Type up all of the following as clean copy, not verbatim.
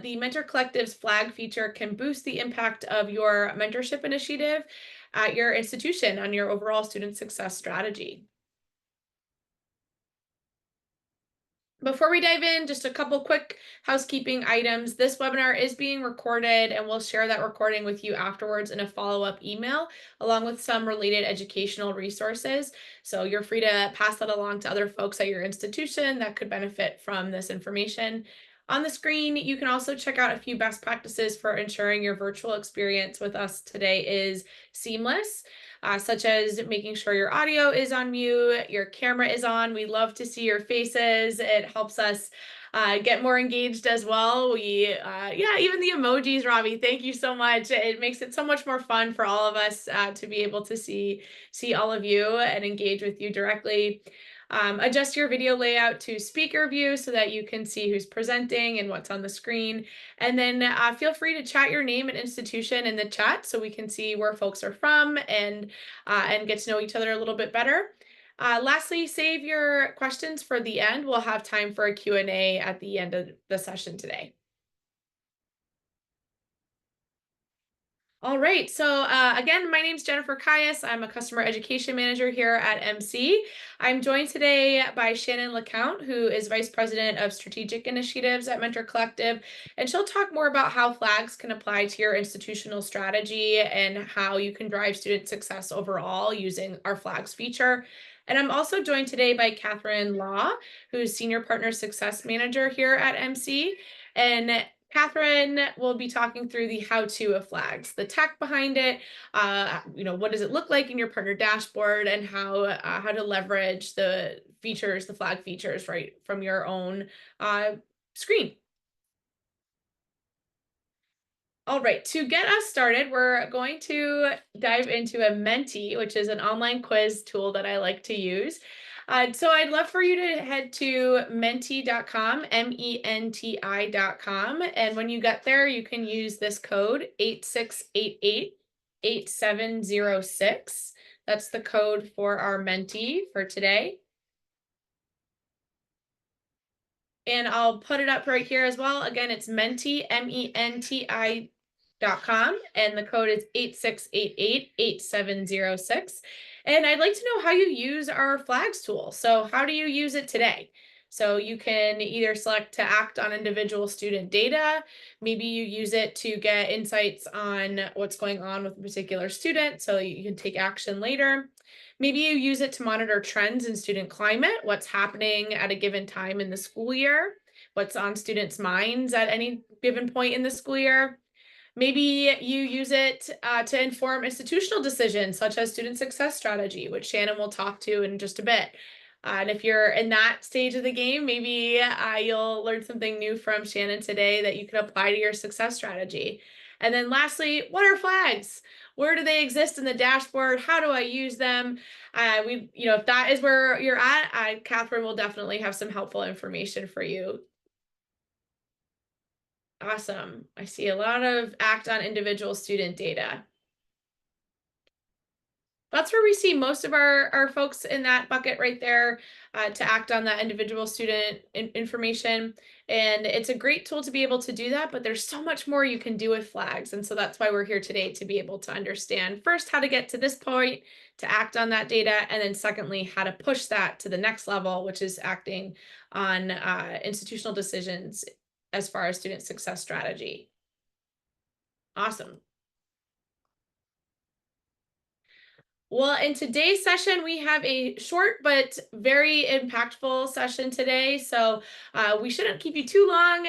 the Mentor Collective's flag feature can boost the impact of your mentorship initiative at your institution on your overall student success strategy. Before we dive in, just a couple quick housekeeping items. This webinar is being recorded, and we'll share that recording with you afterwards in a follow-up email, along with some related educational resources. So you're free to pass that along to other folks at your institution that could benefit from this information. On the screen, you can also check out a few best practices for ensuring your virtual experience with us today is seamless. Such as making sure your audio is on mute, your camera is on. We love to see your faces. It helps us get more engaged as well. Yeah, even the emojis, Robbie. Thank you so much. It makes it so much more fun for all of us to be able to see all of you and engage with you directly. Adjust your video layout to speaker view so that you can see who's presenting and what's on the screen. And then feel free to chat your name and institution in the chat so we can see where folks are from and get to know each other a little bit better. Lastly, save your questions for the end. We'll have time for a Q&A at the end of the session today. All right, so again, my name is Jennifer Caius. I'm a customer education manager here at MC. I'm joined today by Shannon LeCount, who is Vice President of Strategic Initiatives at Mentor Collective, and she'll talk more about how flags can apply to your institutional strategy and how you can drive student success overall using our flags feature. And I'm also joined today by Catherine Law, who's Senior Partner Success Manager here at MC. And Catherine will be talking through the how-to of flags, the tech behind it, what does it look like in your partner dashboard, and how to leverage the features, the flag features, right from your own screen. All right, to get us started, we're going to dive into a Menti, which is an online quiz tool that I like to use. So I'd love for you to head to menti.com, menti.com. And when you get there, you can use this code 8688-8706. That's the code for our Menti for today. And I'll put it up right here as well. Again, it's Menti, menti.com, and the code is 8688-8706. And I'd like to know how you use our flags tool. So how do you use it today? So you can either select to act on individual student data. Maybe you use it to get insights on what's going on with a particular student so you can take action later. Maybe you use it to monitor trends in student climate, what's happening at a given time in the school year, what's on students' minds at any given point in the school year. Maybe you use it to inform institutional decisions, such as student success strategy, which Shannon will talk to in just a bit. And if you're in that stage of the game, maybe you'll learn something new from Shannon today that you can apply to your success strategy. And then lastly, what are flags? Where do they exist in the dashboard? How do I use them? If that is where you're at, Catherine will definitely have some helpful information for you. Awesome. I see a lot of act on individual student data. That's where we see most of our folks in that bucket right there to act on that individual student information. And it's a great tool to be able to do that, but there's so much more you can do with flags. And so that's why we're here today, to be able to understand first how to get to this point, to act on that data, and then secondly, how to push that to the next level, which is acting on institutional decisions as far as student success strategy. Awesome. Well, in today's session, we have a short but very impactful session today. So we shouldn't keep you too long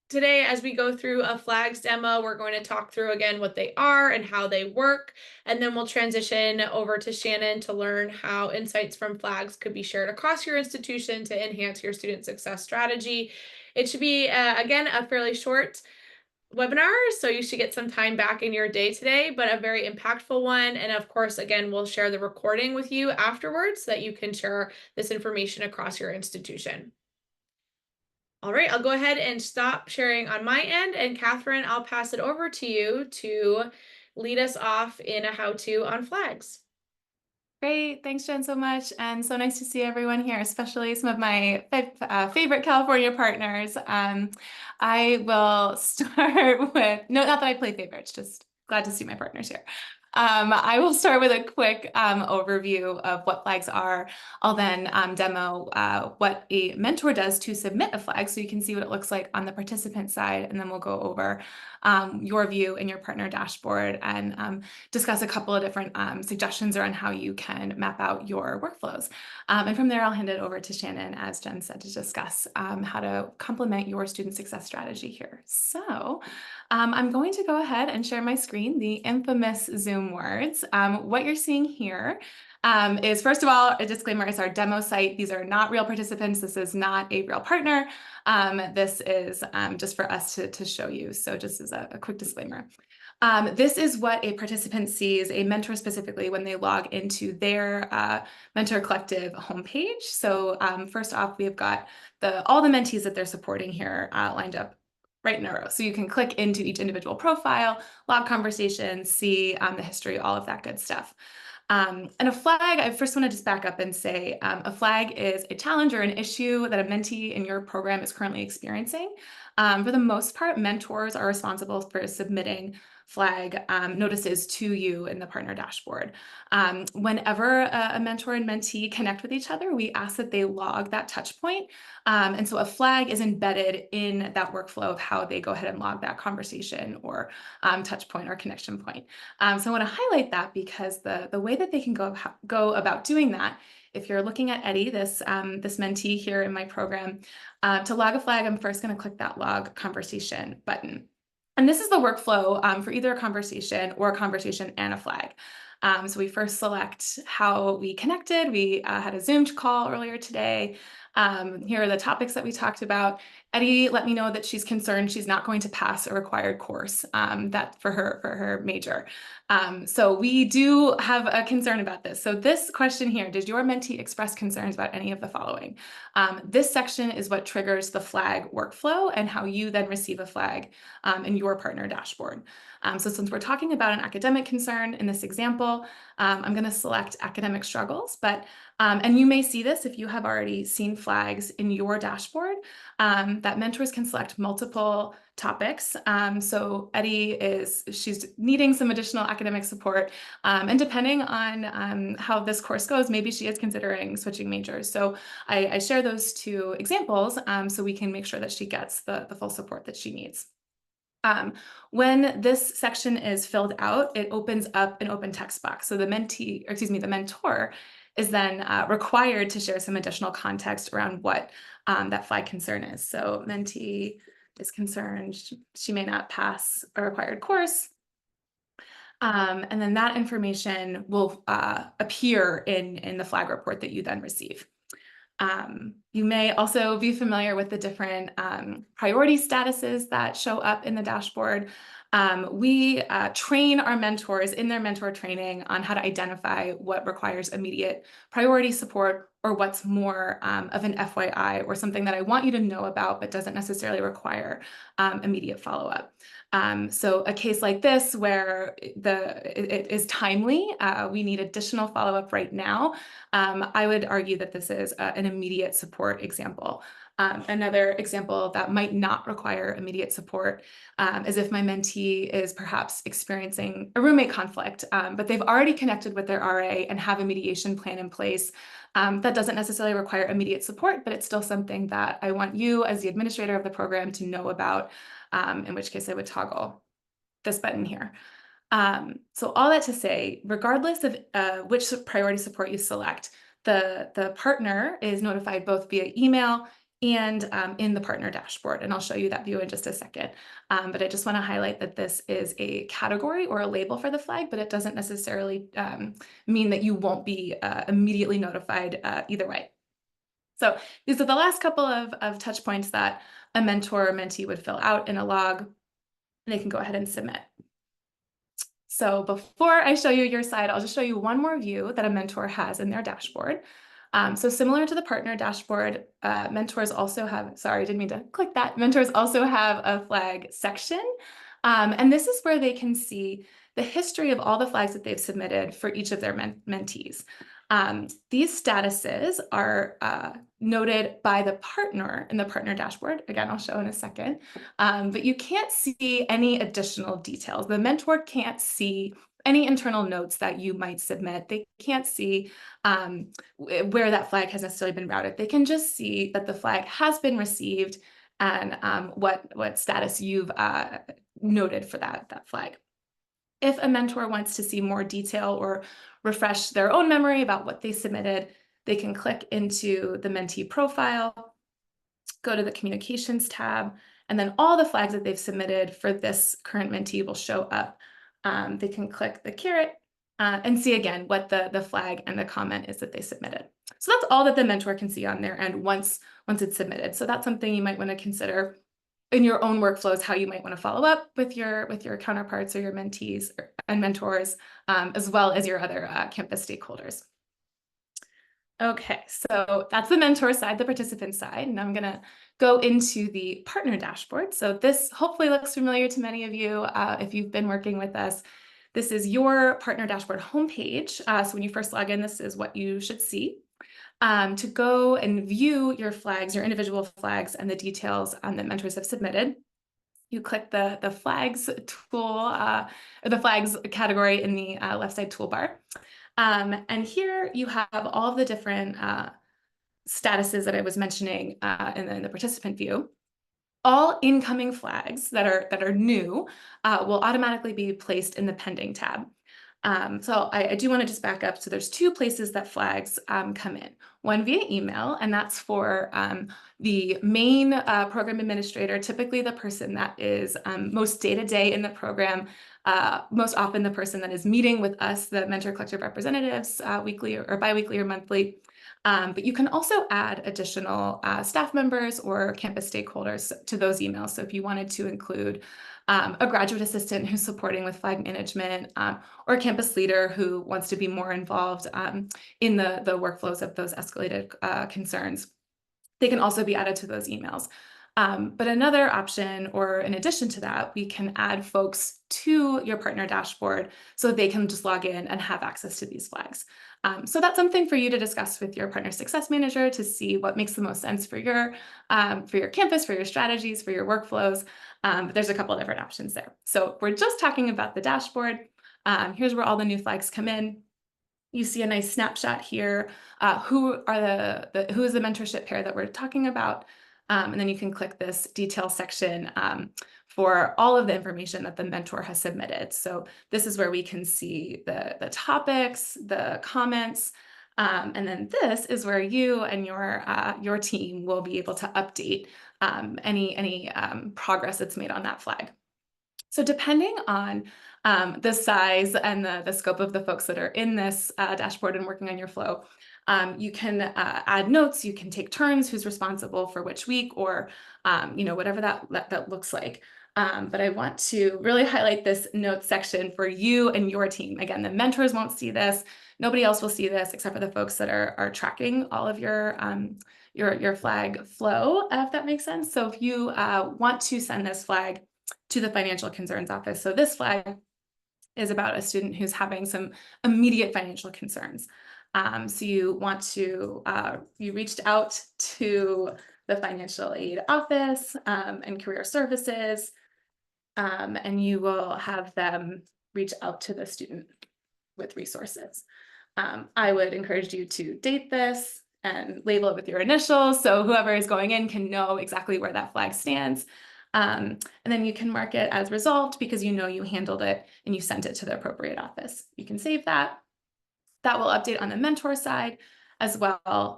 today as we go through a flags demo. We're going to talk through again what they are and how they work. And then we'll transition over to Shannon to learn how insights from flags could be shared across your institution to enhance your student success strategy. It should be, again, a fairly short webinar, so you should get some time back in your day today, but a very impactful one. And of course, again, we'll share the recording with you afterwards so that you can share this information across your institution. All right, I'll go ahead and stop sharing on my end, and Catherine, I'll pass it over to you to lead us off in a how-to on flags. Great. Thanks, Jen, so much. And so nice to see everyone here, especially some of my favorite California partners. I will start with, no, not that I play favorites, just glad to see my partners here. I will start with a quick overview of what flags are. I'll then demo what a mentor does to submit a flag so you can see what it looks like on the participant side. And then we'll go over your view in your partner dashboard and discuss a couple of different suggestions around how you can map out your workflows. And from there, I'll hand it over to Shannon, as Jen said, to discuss how to complement your student success strategy here. So I'm going to go ahead and share my screen, the infamous Zoom words. What you're seeing here is, first of all, a disclaimer, is our demo site. These are not real participants. This is not a real partner. This is just for us to show you. So just as a quick disclaimer. This is what a participant sees, a mentor specifically, when they log into their Mentor Collective homepage. So first off, we've got all the mentees that they're supporting here lined up right in a row. So you can click into each individual profile, log conversations, see the history, all of that good stuff. And a flag, I first want to just back up and say a flag is a challenge or an issue that a mentee in your program is currently experiencing. For the most part, mentors are responsible for submitting flag notices to you in the partner dashboard. Whenever a mentor and mentee connect with each other, we ask that they log that touch point. And so a flag is embedded in that workflow of how they go ahead and log that conversation or touch point or connection point. So I want to highlight that because the way that they can go about doing that, if you're looking at Eddie, this mentee here in my program, to log a flag, I'm first going to click that log conversation button. And this is the workflow for either a conversation or a conversation and a flag. So we first select how we connected. We had a Zoom call earlier today. Here are the topics that we talked about. Eddie let me know that she's concerned she's not going to pass a required course that for her major. So we do have a concern about this. So this question here, did your mentee express concerns about any of the following? This section is what triggers the flag workflow and how you then receive a flag in your partner dashboard. So since we're talking about an academic concern in this example, I'm going to select academic struggles, and you may see this if you have already seen flags in your dashboard, that mentors can select multiple topics. So Eddie she's needing some additional academic support. And depending on how this course goes, maybe she is considering switching majors. So I share those two examples so we can make sure that she gets the full support that she needs. When this section is filled out, it opens up an open text box. So the mentor is then required to share some additional context around what that flag concern is. So mentee is concerned she may not pass a required course. And then that information will appear in the flag report that you then receive. You may also be familiar with the different priority statuses that show up in the dashboard. We train our mentors in their mentor training on how to identify what requires immediate priority support or what's more of an FYI or something that I want you to know about but doesn't necessarily require immediate follow-up. So a case like this where it is timely, we need additional follow-up right now. I would argue that this is an immediate support example. Another example that might not require immediate support is if my mentee is perhaps experiencing a roommate conflict, but they've already connected with their RA and have a mediation plan in place. That doesn't necessarily require immediate support, but it's still something that I want you as the administrator of the program to know about, in which case I would toggle this button here. So all that to say, regardless of which priority support you select, the partner is notified both via email and in the partner dashboard. And I'll show you that view in just a second. But I just want to highlight that this is a category or a label for the flag, but it doesn't necessarily mean that you won't be immediately notified either way. So these are the last couple of touch points that a mentor or mentee would fill out in a log, and they can go ahead and submit. So before I show you your side, I'll just show you one more view that a mentor has in their dashboard. So similar to the partner dashboard, mentors also have, sorry, I didn't mean to click that. Mentors also have a flag section. And this is where they can see the history of all the flags that they've submitted for each of their mentees. These statuses are noted by the partner in the partner dashboard. Again, I'll show in a second. But you can't see any additional details. The mentor can't see any internal notes that you might submit. They can't see where that flag has necessarily been routed. They can just see that the flag has been received and what status you've noted for that flag. If a mentor wants to see more detail or refresh their own memory about what they submitted, they can click into the mentee profile, go to the communications tab, and then all the flags that they've submitted for this current mentee will show up. They can click the caret and see again what the flag and the comment is that they submitted. So that's all that the mentor can see on their end once it's submitted. So that's something you might want to consider in your own workflows, how you might want to follow up with your counterparts or your mentees and mentors, as well as your other campus stakeholders. Okay, so that's the mentor side, the participant side, and I'm gonna go into the partner dashboard. So this hopefully looks familiar to many of you if you've been working with us. This is your partner dashboard homepage. So when you first log in, this is what you should see. To go and view your flags, your individual flags, and the details that mentors have submitted, you click the flags tool, or the flags category in the left side toolbar. And here you have all of the different statuses that I was mentioning in the participant view. All incoming flags that are new will automatically be placed in the pending tab. So I do want to just back up. So there's two places that flags come in. One via email, and that's for the main program administrator, typically the person that is most day-to-day in the program, most often the person that is meeting with us, the mentor collective representatives, weekly or biweekly or monthly. But you can also add additional staff members or campus stakeholders to those emails. So if you wanted to include a graduate assistant who's supporting with flag management, or a campus leader who wants to be more involved in the workflows of those escalated concerns, they can also be added to those emails. But another option, or in addition to that, we can add folks to your partner dashboard so they can just log in and have access to these flags. So that's something for you to discuss with your partner success manager to see what makes the most sense for your campus, for your strategies, for your workflows. But there's a couple of different options there. So we're just talking about the dashboard. Here's where all the new flags come in. You see a nice snapshot here. Who is the mentorship pair that we're talking about? And then you can click this detail section for all of the information that the mentor has submitted. So this is where we can see the topics, the comments, and then this is where you and your team will be able to update any progress that's made on that flag. So depending on the size and the scope of the folks that are in this dashboard and working on your flow, you can add notes, you can take turns who's responsible for which week, or whatever that looks like. But I want to really highlight this notes section for you and your team. Again, the mentors won't see this. Nobody else will see this except for the folks that are tracking all of your flag flow, if that makes sense. So if you want to send this flag to the financial concerns office. So this flag is about a student who's having some immediate financial concerns. So you want to, you reached out to the financial aid office and career services, and you will have them reach out to the student with resources. I would encourage you to date this and label it with your initials, so whoever is going in can know exactly where that flag stands. And then you can mark it as resolved because you know you handled it and you sent it to the appropriate office. You can save that. That will update on the mentor side as well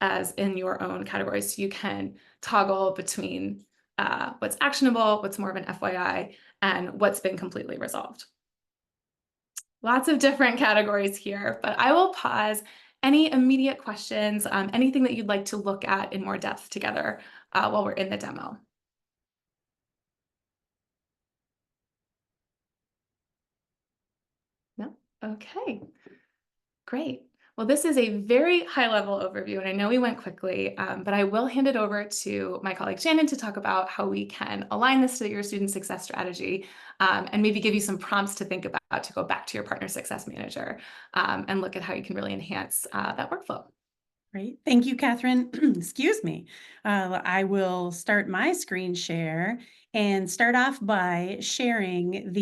as in your own categories. So you can toggle between what's actionable, what's more of an FYI, and what's been completely resolved. Lots of different categories here, but I will pause. Any immediate questions, anything that you'd like to look at in more depth together while we're in the demo? No? Okay, great. Well, this is a very high-level overview, and I know we went quickly, but I will hand it over to my colleague Shannon to talk about how we can align this to your student success strategy, and maybe give you some prompts to think about to go back to your partner success manager, and look at how you can really enhance that workflow. Great. Thank you, Catherine. Excuse me. I will start my screen share and start off by sharing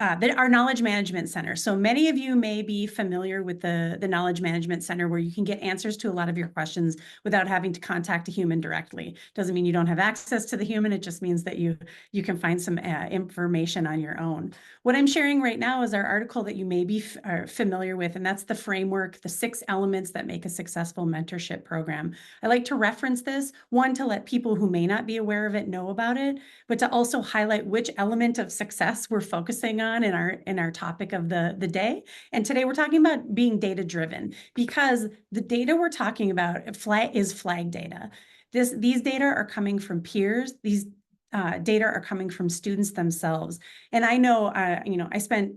our Knowledge Management Center. So many of you may be familiar with the Knowledge Management Center, where you can get answers to a lot of your questions without having to contact a human directly. Doesn't mean you don't have access to the human. It just means that you can find some information on your own. What I'm sharing right now is our article that you may be familiar with, and that's the framework, the 6 elements that make a successful mentorship program. I like to reference this, one, to let people who may not be aware of it know about it, but to also highlight which element of success we're focusing on in our topic of the day. And today we're talking about being data driven, because the data we're talking about is flag data. These data are coming from peers. These data are coming from students themselves. And I know, I spent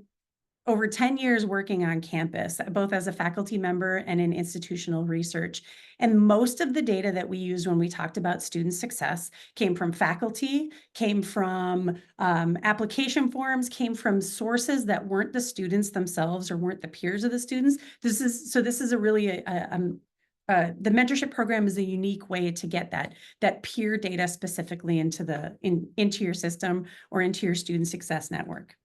over 10 years working on campus, both as a faculty member and in institutional research. And most of the data that we used when we talked about student success came from faculty, came from application forms, came from sources that weren't the students themselves or weren't the peers of the students. This is a really the mentorship program is a unique way to get that peer data specifically into your system or into your student success network.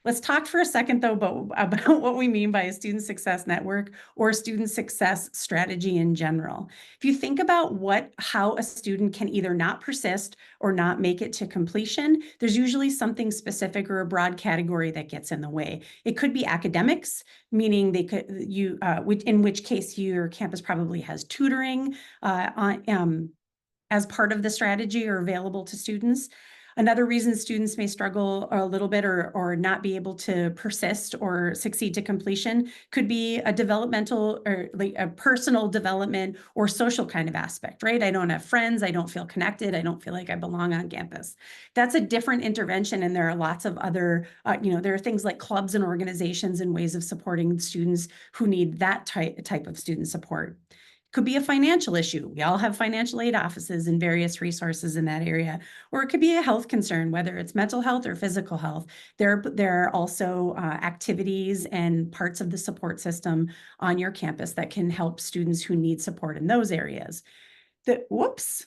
Let's talk for a second, though, about what we mean by a student success network or student success strategy in general. If you think about how a student can either not persist or not make it to completion, there's usually something specific or a broad category that gets in the way. It could be academics, meaning in which case your campus probably has tutoring as part of the strategy or available to students. Another reason students may struggle a little bit or not be able to persist or succeed to completion could be a developmental or like a personal development or social kind of aspect, right? I don't have friends, I don't feel connected, I don't feel like I belong on campus. That's a different intervention, and there are lots of other, there are things like clubs and organizations and ways of supporting students who need that type of student support. Could be a financial issue. We all have financial aid offices and various resources in that area. Or it could be a health concern, whether it's mental health or physical health. There are also activities and parts of the support system on your campus that can help students who need support in those areas. Whoops.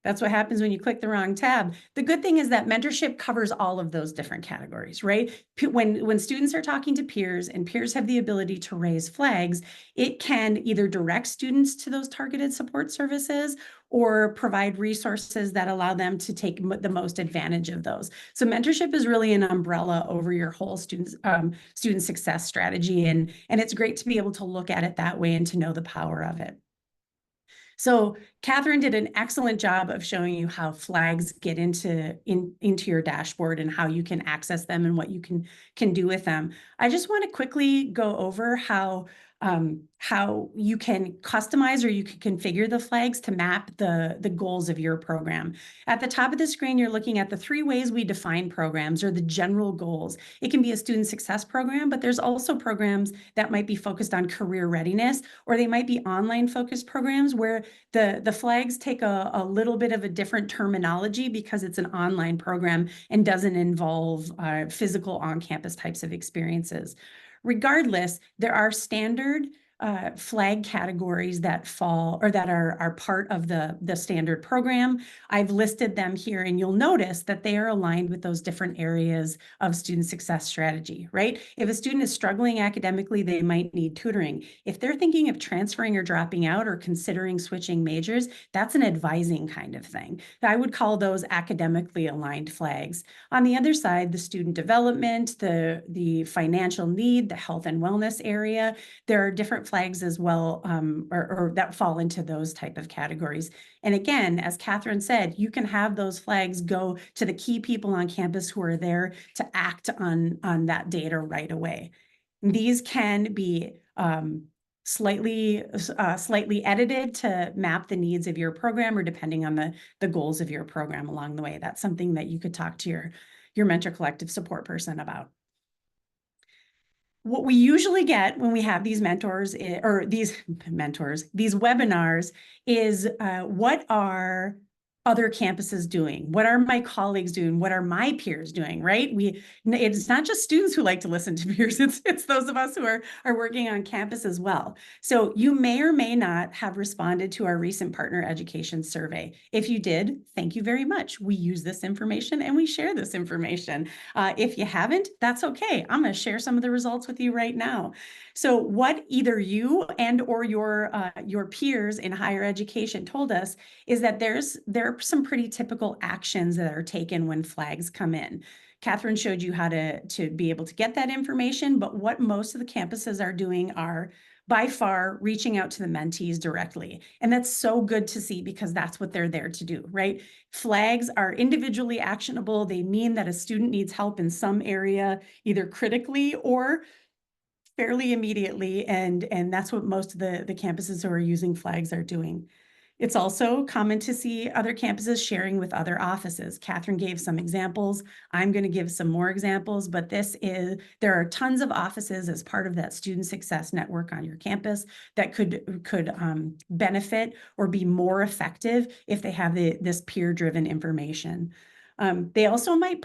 That's what happens when you click the wrong tab. The good thing is that mentorship covers all of those different categories, right? When students are talking to peers and peers have the ability to raise flags, it can either direct students to those targeted support services or provide resources that allow them to take the most advantage of those. So mentorship is really an umbrella over your whole student success strategy. And it's great to be able to look at it that way and to know the power of it. So Catherine did an excellent job of showing you how flags get into your dashboard and how you can access them and what you can do with them. I just want to quickly go over how you can customize or you can configure the flags to map the goals of your program. At the top of the screen, you're looking at the 3 ways we define programs or the general goals. It can be a student success program, but there's also programs that might be focused on career readiness, or they might be online focused programs where the flags take a little bit of a different terminology because it's an online program and doesn't involve physical on-campus types of experiences. Regardless, there are standard flag categories that fall or that are part of the standard program. I've listed them here, and you'll notice that they are aligned with those different areas of student success strategy, right? If a student is struggling academically, they might need tutoring. If they're thinking of transferring or dropping out or considering switching majors, that's an advising kind of thing. I would call those academically aligned flags. On the other side, the student development, the financial need, the health and wellness area, there are different flags as well, or that fall into those type of categories. And again, as Catherine said, you can have those flags go to the key people on campus who are there to act on that data right away. These can be slightly edited to map the needs of your program or depending on the goals of your program along the way. That's something that you could talk to your mentor collective support person about. what we usually get when we have these mentors or these webinars is what are other campuses doing? What are my colleagues doing? What are my peers doing, right? It's not just students who like to listen to peers, it's those of us who are working on campus as well. So you may or may not have responded to our recent partner education survey. If you did, thank you very much. We use this information and we share this information. If you haven't, that's okay. I'm going to share some of the results with you right now. So what either you and or your peers in higher education told us is that there are some pretty typical actions that are taken when flags come in. Catherine showed you how to be able to get that information, but what most of the campuses are doing are by far reaching out to the mentees directly. And that's so good to see because that's what they're there to do, right? Flags are individually actionable. They mean that a student needs help in some area, either critically or fairly immediately. And that's what most of the campuses who are using flags are doing. It's also common to see other campuses sharing with other offices. Catherine gave some examples. I'm going to give some more examples, but there are tons of offices as part of that student success network on your campus that could benefit or be more effective if they have this peer-driven information. They also might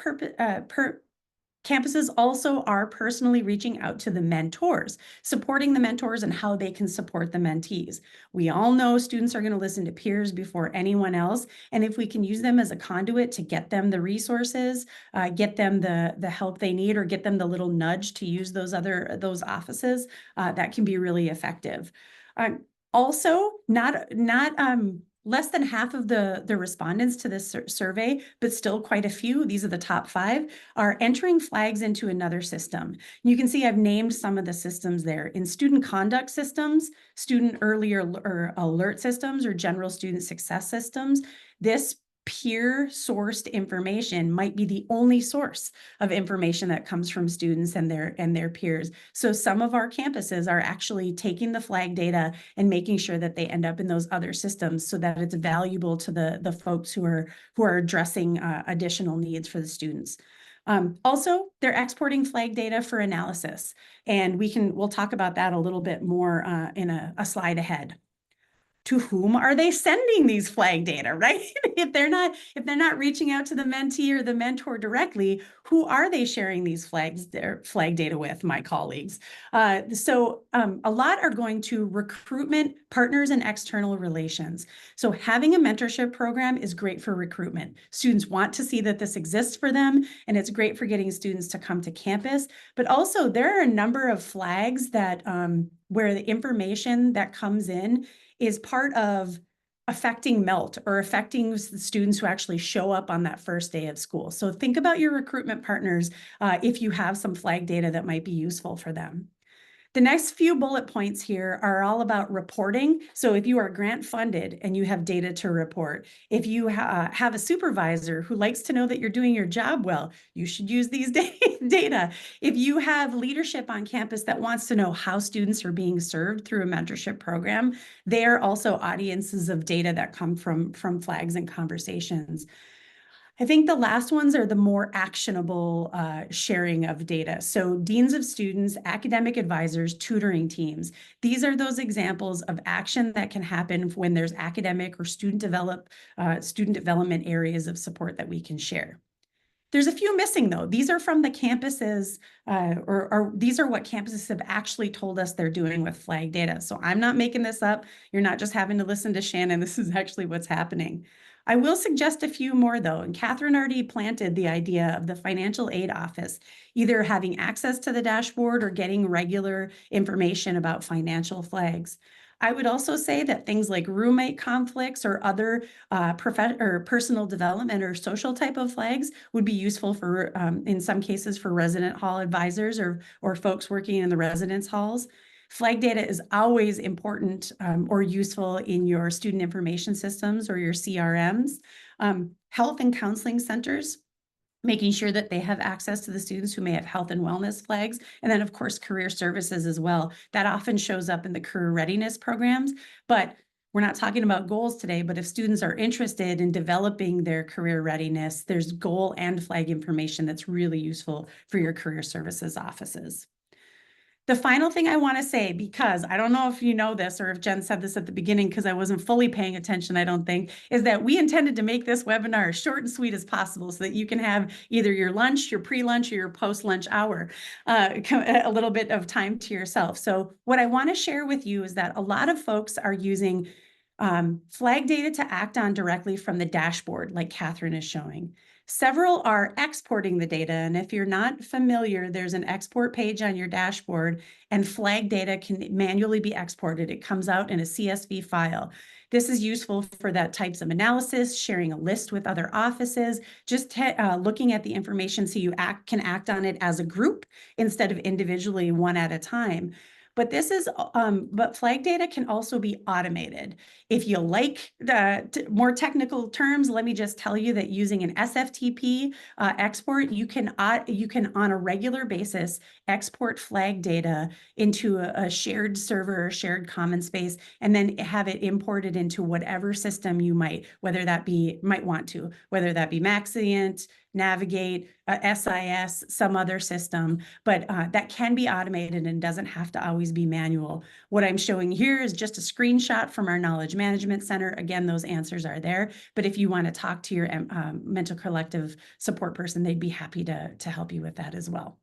Campuses also are personally reaching out to the mentors, supporting the mentors and how they can support the mentees. We all know students are going to listen to peers before anyone else. And if we can use them as a conduit to get them the resources, get them the help they need, or get them the little nudge to use those offices, that can be really effective. Also, not less than half of the respondents to this survey, but still quite a few, these are the top 5, are entering flags into another system. You can see I've named some of the systems there. In student conduct systems, student early or alert systems, or general student success systems, this peer-sourced information might be the only source of information that comes from students and their peers. So some of our campuses are actually taking the flag data and making sure that they end up in those other systems so that it's valuable to the folks who are addressing additional needs for the students. Also, they're exporting flag data for analysis, and we'll talk about that a little bit more in a slide ahead. To whom are they sending these flag data, right? if they're not reaching out to the mentee or the mentor directly, who are they sharing these flag data with, my colleagues? So a lot are going to recruitment, partners, and external relations. So having a mentorship program is great for recruitment. Students want to see that this exists for them, and it's great for getting students to come to campus. But also there are a number of flags that where the information that comes in is part of affecting MELT or affecting the students who actually show up on that first day of school. So think about your recruitment partners if you have some flag data that might be useful for them. The next few bullet points here are all about reporting. So if you are grant funded and you have data to report, if you have a supervisor who likes to know that you're doing your job well, you should use these data. If you have leadership on campus that wants to know how students are being served through a mentorship program, they are also audiences of data that come from flags and conversations. I think the last ones are the more actionable sharing of data. So deans of students, academic advisors, tutoring teams. These are those examples of action that can happen when there's academic or student development areas of support that we can share. There's a few missing though. These are from the campuses, or these are what campuses have actually told us they're doing with flag data. So I'm not making this up. You're not just having to listen to Shannon. This is actually what's happening. I will suggest a few more though, and Catherine already planted the idea of the financial aid office, either having access to the dashboard or getting regular information about financial flags. I would also say that things like roommate conflicts or other personal development or social type of flags would be useful for, in some cases, for resident hall advisors or folks working in the residence halls. Flag data is always important or useful in your student information systems or your CRMs. Health and counseling centers, making sure that they have access to the students who may have health and wellness flags. And then of course, career services as well. That often shows up in the career readiness programs, but we're not talking about goals today, but if students are interested in developing their career readiness, there's goal and flag information that's really useful for your career services offices. The final thing I want to say, because I don't know if you know this or if Jen said this at the beginning, because I wasn't fully paying attention, I don't think, is that we intended to make this webinar as short and sweet as possible so that you can have either your lunch, your pre-lunch, or your post-lunch hour, a little bit of time to yourself. So what I want to share with you is that a lot of folks are using flag data to act on directly from the dashboard, like Catherine is showing. Several are exporting the data, and if you're not familiar, there's an export page on your dashboard, and flag data can manually be exported. It comes out in a CSV file. This is useful for that types of analysis, sharing a list with other offices, just looking at the information so you can act on it as a group instead of individually one at a time. But but flag data can also be automated. If you like the more technical terms, let me just tell you that using an SFTP export, you can on a regular basis export flag data into a shared server or shared common space, and then have it imported into whatever system you might want to, whether that be Maxient, Navigate, SIS, some other system, but that can be automated and doesn't have to always be manual. What I'm showing here is just a screenshot from our Knowledge Management Center. Again, those answers are there, but if you want to talk to your mental collective support person, they'd be happy to help you with that as well.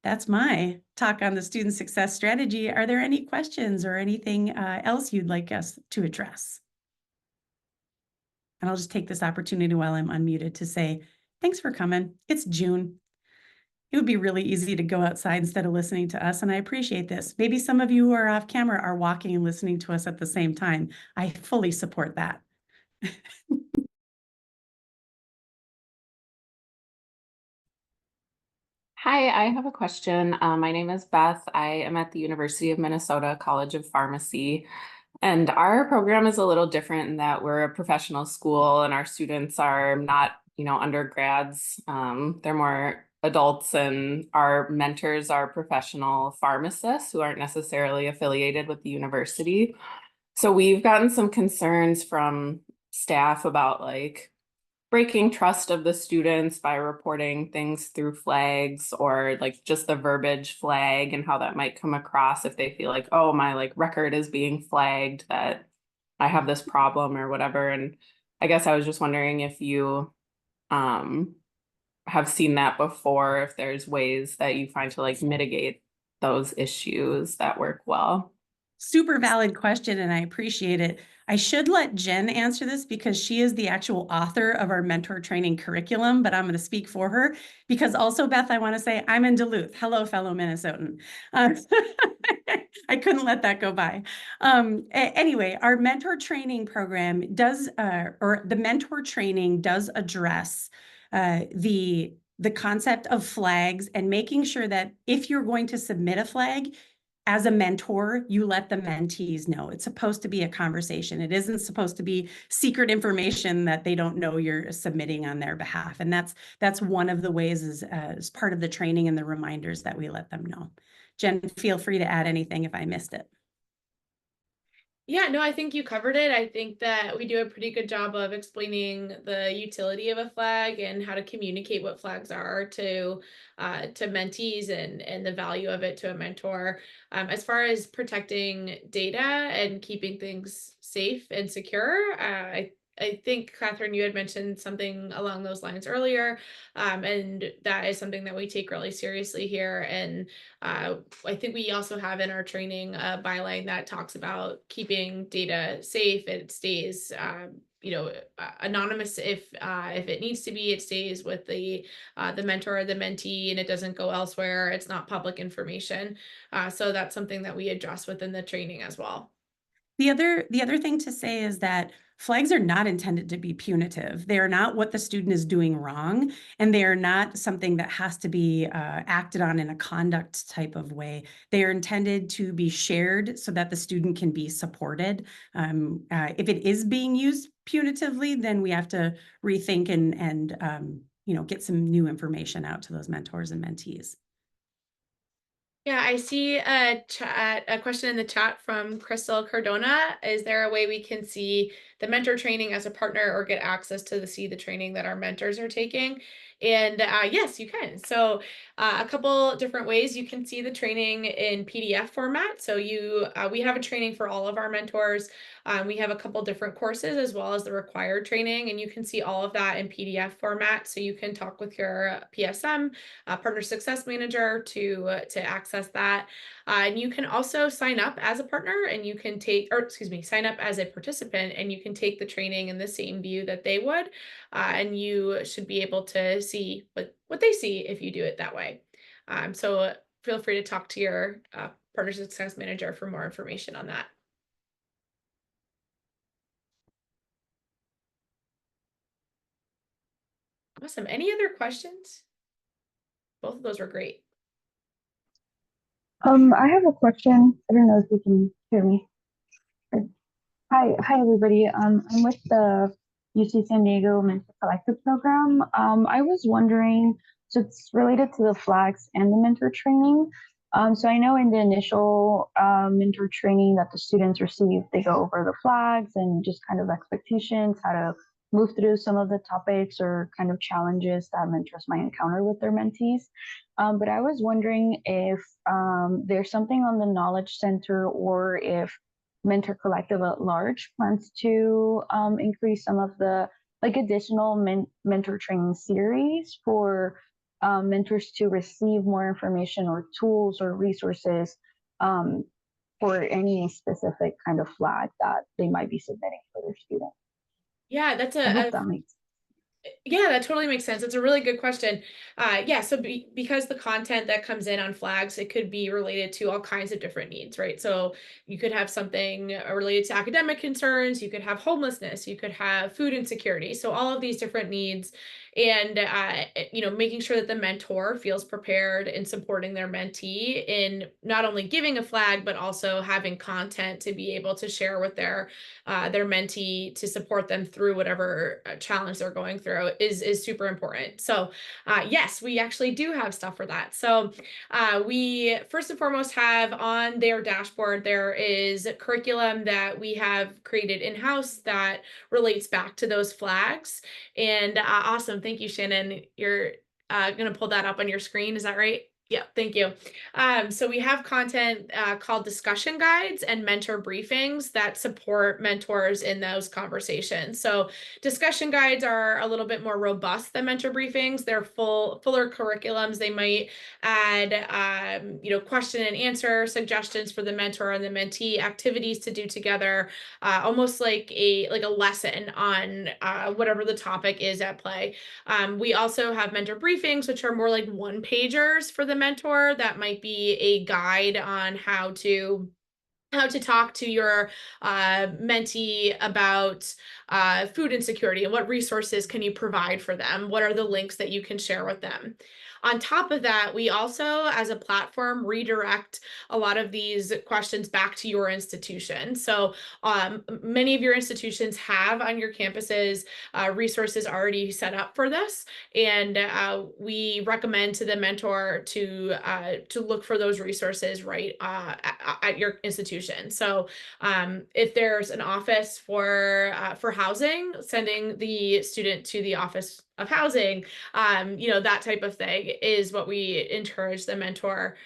That's my talk on the student success strategy. Are there any questions or anything else you'd like us to address? And I'll just take this opportunity while I'm unmuted to say, thanks for coming. It's June. It would be really easy to go outside instead of listening to us, and I appreciate this. Maybe some of you who are off camera are walking and listening to us at the same time. I fully support that. Hi, I have a question. My name is Beth. I am at the University of Minnesota College of Pharmacy, and our program is a little different in that we're a professional school and our students are not, undergrads. They're more adults, and our mentors are professional pharmacists who aren't necessarily affiliated with the university. So we've gotten some concerns from staff about breaking trust of the students by reporting things through flags, or just the verbiage flag and how that might come across if they feel like, oh, my record is being flagged that I have this problem or whatever. And I guess I was just wondering if you have seen that before, if there's ways that you find to mitigate those issues that work well. Super valid question, and I appreciate it. I should let Jen answer this because she is the actual author of our mentor training curriculum, but I'm going to speak for her because also, Beth, I want to say I'm in Duluth. Hello, fellow Minnesotan. I couldn't let that go by. Anyway, our mentor training program does, or the mentor training does address the concept of flags and making sure that if you're going to submit a flag, as a mentor, you let the mentees know. It's supposed to be a conversation. It isn't supposed to be secret information that they don't know you're submitting on their behalf. And that's one of the ways as part of the training and the reminders that we let them know. Jen, feel free to add anything if I missed it. Yeah, no, I think you covered it. I think that we do a pretty good job of explaining the utility of a flag and how to communicate what flags are to mentees and the value of it to a mentor. As far as protecting data and keeping things safe and secure, I think, Catherine, you had mentioned something along those lines earlier, and that is something that we take really seriously here. And I think we also have in our training a byline that talks about keeping data safe. It stays, anonymous if it needs to be. It stays with the mentor or the mentee, and it doesn't go elsewhere. It's not public information. So that's something that we address within the training as well. The other thing to say is that flags are not intended to be punitive. They are not what the student is doing wrong, and they are not something that has to be acted on in a conduct type of way. They are intended to be shared so that the student can be supported. If it is being used punitively, then we have to rethink and get some new information out to those mentors and mentees. Yeah, I see a question in the chat from Crystal Cardona. Is there a way we can see the mentor training as a partner or get access to see the training that our mentors are taking? And yes, you can. So a couple different ways you can see the training in PDF format. So we have a training for all of our mentors. We have a couple different courses as well as the required training, and you can see all of that in PDF format. So you can talk with your PSM, partner success manager, to access that. And you can also sign up as a partner, and you can sign up as a participant, and you can take the training in the same view that they would. And you should be able to see what they see if you do it that way. So feel free to talk to your partner success manager for more information on that. Awesome. Any other questions? Both of those were great. I have a question. I don't know if you can hear me. Hi everybody. I'm with the UC San Diego Mentor Collective program. I was wondering, so it's related to the flags and the mentor training. So I know in the initial mentor training that the students receive, they go over the flags and just kind of expectations, how to move through some of the topics or kind of challenges that mentors might encounter with their mentees. But I was wondering if there's something on the Knowledge Center, or if Mentor Collective at large plans to increase some of the additional mentor training series for mentors to receive more information or tools or resources for any specific kind of flag that they might be submitting for their students. Yeah, that's I hope that makes sense. Yeah, that totally makes sense. It's a really good question. Yeah, so because the content that comes in on flags, it could be related to all kinds of different needs, right? So you could have something related to academic concerns, you could have homelessness, you could have food insecurity. So all of these different needs, and making sure that the mentor feels prepared in supporting their mentee in not only giving a flag, but also having content to be able to share with their mentee to support them through whatever challenge they're going through is super important. So yes, we actually do have stuff for that. So we first and foremost have on their dashboard, there is a curriculum that we have created in-house that relates back to those flags. And awesome. Thank you, Shannon. You're going to pull that up on your screen. Is that right? Yeah, thank you. So we have content called discussion guides and mentor briefings that support mentors in those conversations. So discussion guides are a little bit more robust than mentor briefings. They're fuller curriculums. They might add, question and answer suggestions for the mentor and the mentee, activities to do together, almost like a lesson on whatever the topic is at play. We also have mentor briefings, which are more like one-pagers for the mentor. That might be a guide on how to talk to your mentee about food insecurity and what resources can you provide for them? What are the links that you can share with them? On top of that, we also, as a platform, redirect a lot of these questions back to your institution. So many of your institutions have on your campuses resources already set up for this, and we recommend to the mentor to look for those resources right at your institution. So if there's an office for housing, sending the student to the office of housing, that type of thing is what we encourage the mentor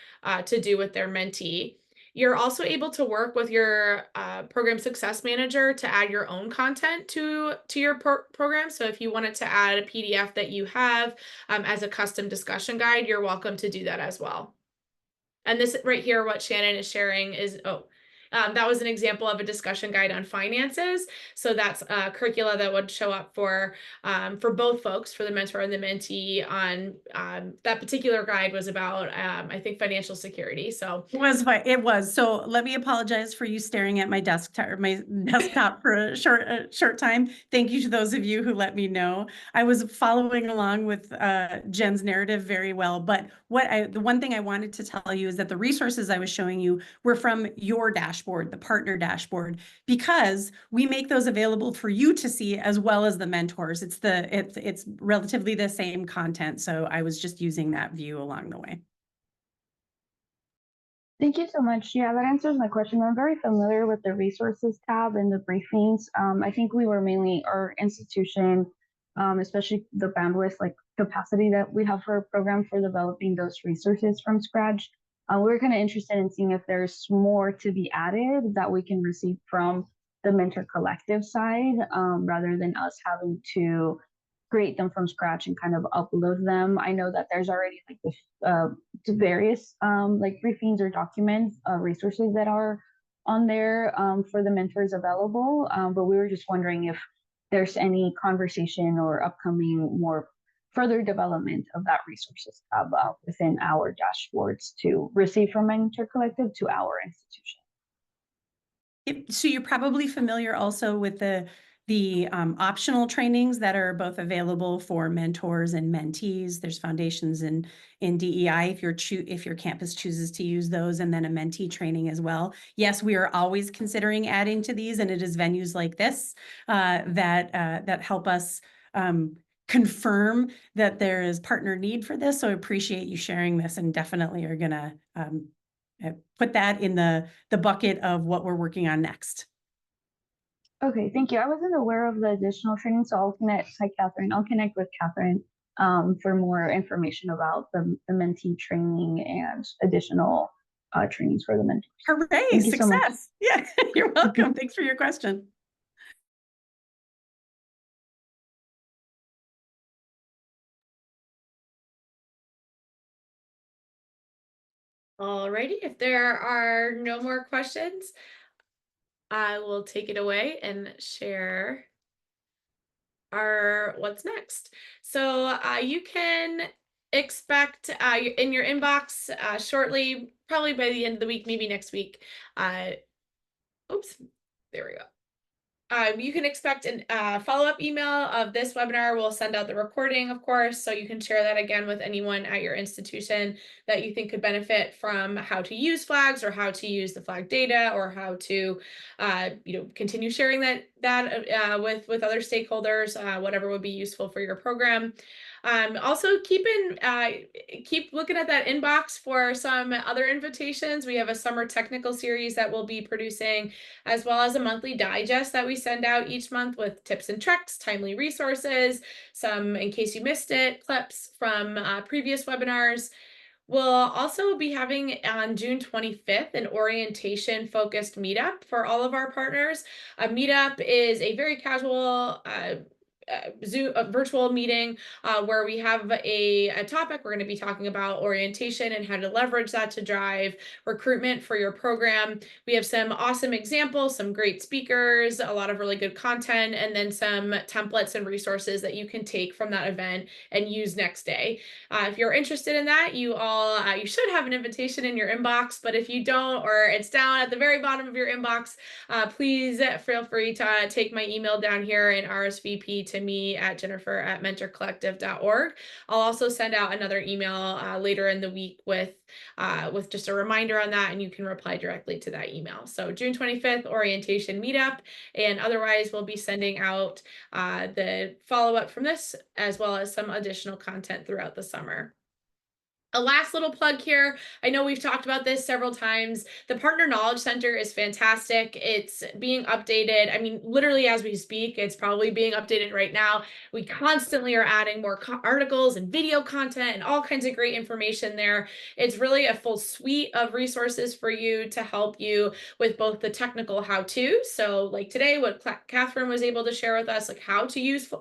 to do with their mentee. You're also able to work with your program success manager to add your own content to your program. So if you wanted to add a PDF that you have as a custom discussion guide, you're welcome to do that as well. And this right here, what Shannon is sharing is, that was an example of a discussion guide on finances. So that's a curricula that would show up for both folks, for the mentor and the mentee. On that particular guide was about, I think, financial security. So it was. So let me apologize for you staring at my desktop for a short time. Thank you to those of you who let me know. I was following along with Jen's narrative very well. But the one thing I wanted to tell you is that the resources I was showing you were from your dashboard, the partner dashboard, because we make those available for you to see as well as the mentors. It's relatively the same content. So I was just using that view along the way. Thank you so much. Yeah, that answers my question. I'm very familiar with the resources tab and the briefings. I think we were mainly our institution, especially the bandwidth, like capacity that we have for a program for developing those resources from scratch. We're kind of interested in seeing if there's more to be added that we can receive from the mentor collective side, rather than us having to create them from scratch and kind of upload them. I know that there's already like to various like briefings or documents, resources that are on there for the mentors available. But we were just wondering if there's any conversation or upcoming more further development of that resources tab within our dashboards to receive from Mentor Collective to our institution. So you're probably familiar also with the optional trainings that are both available for mentors and mentees. There's foundations in DEI if your campus chooses to use those, and then a mentee training as well. Yes, we are always considering adding to these, and it is venues like this that help us confirm that there is partner need for this. So I appreciate you sharing this, and definitely are gonna put that in the bucket of what we're working on next. Okay, thank you. I wasn't aware of the additional training, so I'll connect. Hi, Catherine. I'll connect with Catherine for more information about the mentee training and additional trainings for the mentors. Hooray, Thank you so much. success. Yeah, you're welcome. Thanks for your question. Alrighty, if there are no more questions, I will take it away and share our what's next. So you can expect in your inbox shortly, probably by the end of the week, maybe next week. Oops, there we go. You can expect a follow-up email of this webinar. We'll send out the recording, of course, so you can share that again with anyone at your institution that you think could benefit from how to use flags or how to use the flag data, or how to continue sharing that with other stakeholders, whatever would be useful for your program. Also keep looking at that inbox for some other invitations. We have a summer technical series that we'll be producing, as well as a monthly digest that we send out each month with tips and tricks, timely resources, some, in case you missed it, clips from previous webinars. We'll also be having on June 25th an orientation focused meetup for all of our partners. A meetup is a very casual Zoom virtual meeting where we have a topic. We're going to be talking about orientation and how to leverage that to drive recruitment for your program. We have some awesome examples, some great speakers, a lot of really good content, and then some templates and resources that you can take from that event and use next day. If you're interested in that, you should have an invitation in your inbox, but if you don't, or it's down at the very bottom of your inbox, please feel free to take my email down here and RSVP to me at jennifer@mentorcollective.org. I'll also send out another email later in the week with just a reminder on that, and you can reply directly to that email. So June 25th orientation meetup, and otherwise we'll be sending out the follow-up from this, as well as some additional content throughout the summer. A last little plug here. I know we've talked about this several times. The Partner Knowledge Center is fantastic. It's being updated. I mean, literally as we speak, it's probably being updated right now. We constantly are adding more articles and video content and all kinds of great information there. It's really a full suite of resources for you to help you with both the technical how-to. So like today, what Catherine was able to share with us, like how to use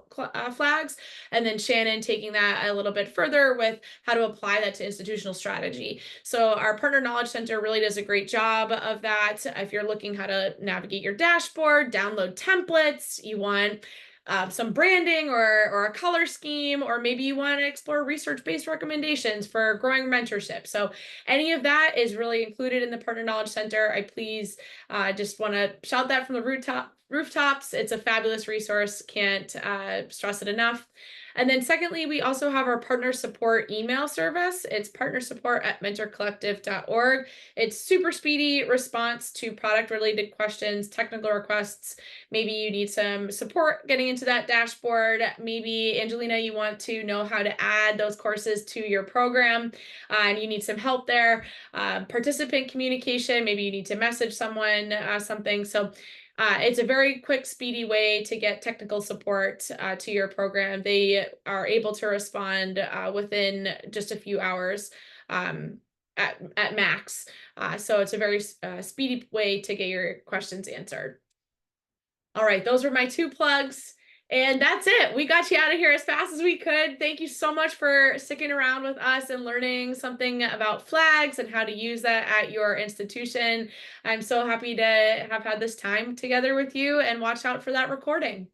flags, and then Shannon taking that a little bit further with how to apply that to institutional strategy. So our Partner Knowledge Center really does a great job of that. If you're looking how to navigate your dashboard, download templates, you want some branding or a color scheme, or maybe you want to explore research-based recommendations for growing mentorship. So any of that is really included in the Partner Knowledge Center. I just want to shout that from the rooftops. It's a fabulous resource. Can't stress it enough. And then secondly, we also have our partner support email service. It's partnersupport@mentorcollective.org. It's super speedy response to product related questions, technical requests. Maybe you need some support getting into that dashboard. Maybe, Angelina, you want to know how to add those courses to your program and you need some help there. Participant communication, maybe you need to message someone something. So it's a very quick, speedy way to get technical support to your program. They are able to respond within just a few hours at max. So it's a very speedy way to get your questions answered. All right, those were my 2 plugs. And that's it. We got you out of here as fast as we could. Thank you so much for sticking around with us and learning something about flags and how to use that at your institution. I'm so happy to have had this time together with you, and watch out for that recording.